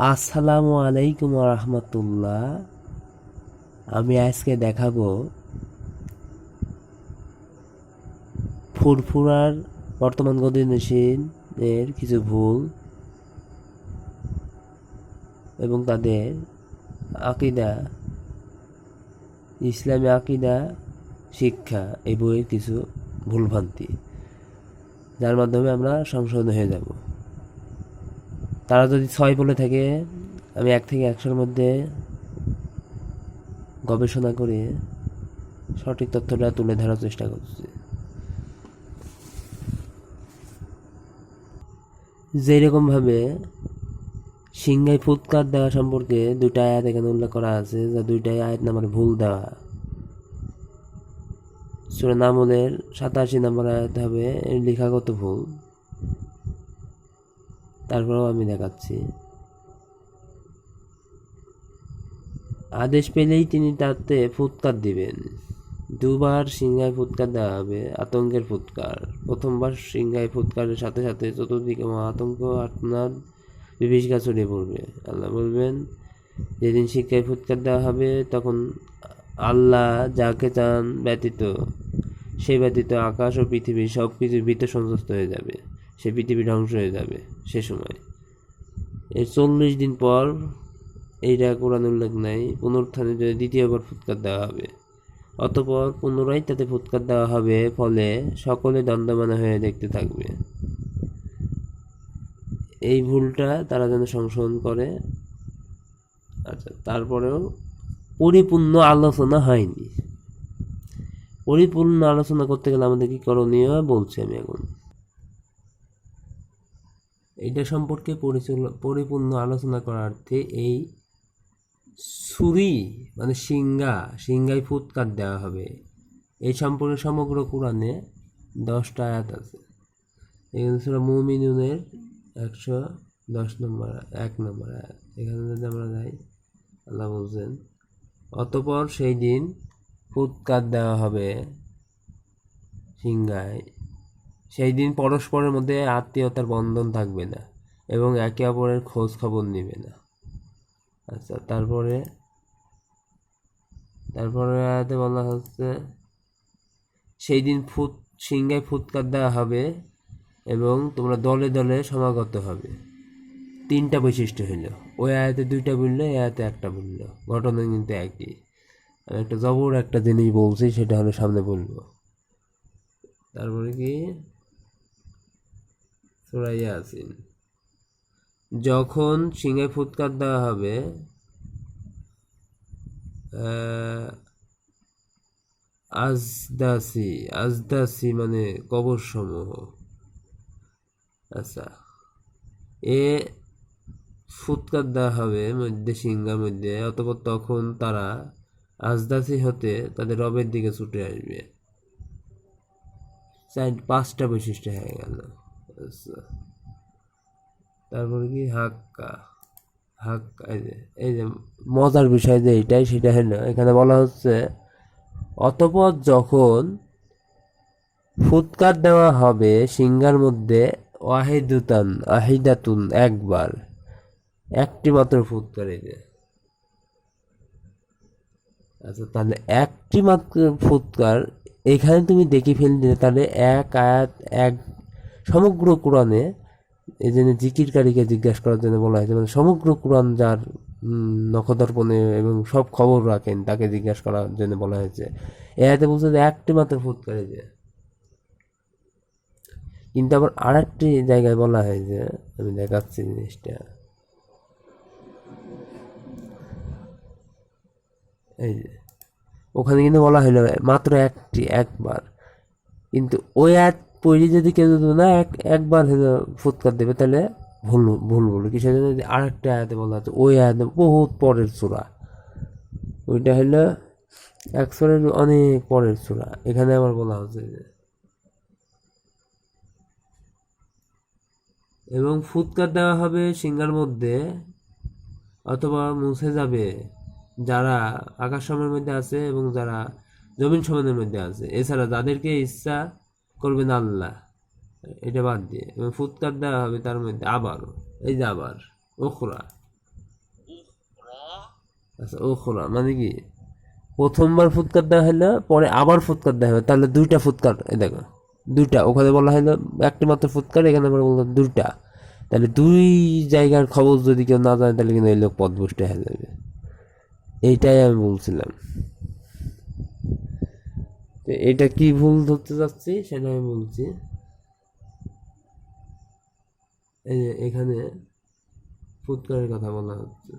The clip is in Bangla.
আসসালামু আলাইকুম রহমতুল্লাহ। আমি আজকে দেখাবো ফুরফুরার বর্তমান গতিশীলের কিছু ভুল এবং তাদের আকিদা, ইসলামী আকিদা শিক্ষা এই বইয়ের কিছু ভুলভ্রান্তি, যার মাধ্যমে আমরা সংশোধন হয়ে যাব। তারা যদি 6 বলে থাকে, আমি 1 থেকে 100-এর মধ্যে গবেষণা করে সঠিক তথ্যটা তুলে ধরার চেষ্টা করছি। যেরকমভাবে সিংহায় ফুৎকার দেওয়া সম্পর্কে 2টা আয়াত এখানে উল্লেখ করা আছে, যা 2টাই আয়াত নাম্বার ভুল দেওয়া। সূরা নামলের 87 নম্বর আয়াত হবে লেখাগত ভুল। তারপরেও আমি দেখাচ্ছি। আদেশ পেলেই তিনি তাতে ফুৎকার দিবেন। 2বার সিংহায় ফুৎকার দেওয়া হবে, আতঙ্কের ফুৎকার। প্রথমবার সিংহায় ফুৎকারের সাথে সাথে চতুর্দিকে আতঙ্ক আপনার বিভীষিকা ছড়িয়ে পড়বে। আল্লাহ বলবেন, যেদিন শিক্ষায় ফুৎকার দেওয়া হবে তখন আল্লাহ যাকে চান ব্যতীত, সে ব্যতীত আকাশ ও পৃথিবী সব কিছু ভীত সন্ত্রস্ত হয়ে যাবে। সে পৃথিবী ধ্বংস হয়ে যাবে সে সময়। এর 40 দিন পর, এইটা কোরআন উল্লেখ নাই, পুনরুত্থানে যদি দ্বিতীয়বার ফুৎকার দেওয়া হবে। অতঃপর পুনরায় তাতে ফুৎকার দেওয়া হবে, ফলে সকলে দণ্ডায়মান হয়ে দেখতে থাকবে। এই ভুলটা তারা যেন সংশোধন করে। আচ্ছা, তারপরেও পরিপূর্ণ আলোচনা হয়নি। পরিপূর্ণ আলোচনা করতে গেলে আমাদের কি করণীয় বলছি আমি এখন। এইটা সম্পর্কে পরিপূর্ণ আলোচনা করার্থে এই ছুরি মানে সিংহায় ফুৎকার দেওয়া হবে, এই সম্পর্কে সমগ্র কোরআনে 10টা আয়াত আছে। এখানে সূরা মুমিনুনের 110 নম্বর 1 নম্বর আয়াত। এখানে যদি আমরা যাই, আল্লাহ বলছেন, অতঃপর সেই দিন ফুৎকার দেওয়া হবে সিংহায়। সেই দিন পরস্পরের মধ্যে আত্মীয়তার বন্ধন থাকবে না এবং একে অপরের খোঁজ খবর নেবে না। আচ্ছা, তারপরে আয়াতে বলা হচ্ছে, সেই দিন সিংহায় ফুৎকার দেওয়া হবে এবং তোমরা দলে দলে সমাগত হবে। 3টা বৈশিষ্ট্য হইল। ওই আয়াতে 2টা বললো, এই আয়াতে 1টা বললো, ঘটনা কিন্তু একই। আমি একটা জবর একটা জিনিস বলছি, সেটা হলো সামনে বলবো। তারপরে কি, সূরা ইয়াসিন, যখন সিংহায় ফুৎকার দেওয়া হবে, আজদাসি মানে কবর সমূহ। আচ্ছা, এ ফুৎকার দেওয়া হবে মধ্যে সিংহার মধ্যে, অতঃপর তখন তারা আজদাসি হতে তাদের রবের দিকে ছুটে আসবে। 5টা বৈশিষ্ট্য হয়ে গেল। আচ্ছা, তারপরে কি, হাক্কা এই যে মজার বিষয় যে এইটাই, সেটা হলো এখানে বলা হচ্ছে, অতঃপর যখন ফুৎকার দেওয়া হবে সিংহার মধ্যে, আহিদাতুন একবার, একটি মাত্র ফুৎকার। এই যে, আচ্ছা, তাহলে একটি মাত্র ফুৎকার এখানে তুমি দেখে ফেললে, তাহলে এক আয়াত এক সমগ্র কোরআনে, এই জন্য জিকিরকারীকে জিজ্ঞাসা করার জন্য বলা হয়েছে, মানে সমগ্র কোরআন যার নখদর্পণে এবং সব খবর রাখেন তাকে জিজ্ঞাসা করার জন্য বলা হয়েছে। এ আয়াতে বলছে যে একটি মাত্র ফুৎকার। যে, কিন্তু আবার আরেকটি জায়গায় বলা হয়েছে, আমি দেখাচ্ছি জিনিসটা। এই যে, ওখানে কিন্তু বলা হইল মাত্র একবার, কিন্তু ওই আয়াত পড়ি যদি কেউ না একবার ফুৎকার দেবে, তাহলে ভুল বলবে। কিসের জন্য? আরেকটা আয়াতে বলা হচ্ছে, ওই আয়াতে বহুত পরের সূরা, ওইটা হলো 1 সূরার অনেক পরের সূরা। এখানে আবার বলা হচ্ছে যে, এবং ফুৎকার দেওয়া হবে সিংহার মধ্যে, অথবা মুছে যাবে যারা আকাশ সমের মধ্যে আছে এবং যারা জমিন সমানের মধ্যে আছে, এছাড়া যাদেরকে ইচ্ছা করবেন আল্লাহ, এটা বাদ দিয়ে। এবং ফুৎকার দেওয়া হবে তার মধ্যে আবারও, এই যে আবার ওখরা, আচ্ছা ওখরা মানে কি প্রথমবার ফুৎকার দেওয়া হলো পরে আবার ফুৎকার দেওয়া হবে, তাহলে দুইটা ফুৎকার, এই দেখো দুইটা, ওখানে বলা হলো একটি মাত্র ফুৎকার, এখানে আবার বললাম দুইটা, তাহলে দুই জায়গার খবর যদি কেউ না জানে তাহলে কিন্তু এই লোক পথভ্রষ্ট হয়ে যাবে। এইটাই আমি বলছিলাম। তো এটা কি ভুল ধরতে যাচ্ছি সেটা আমি বলছি। এই যে এখানে ফুৎকারের কথা বলা হচ্ছে,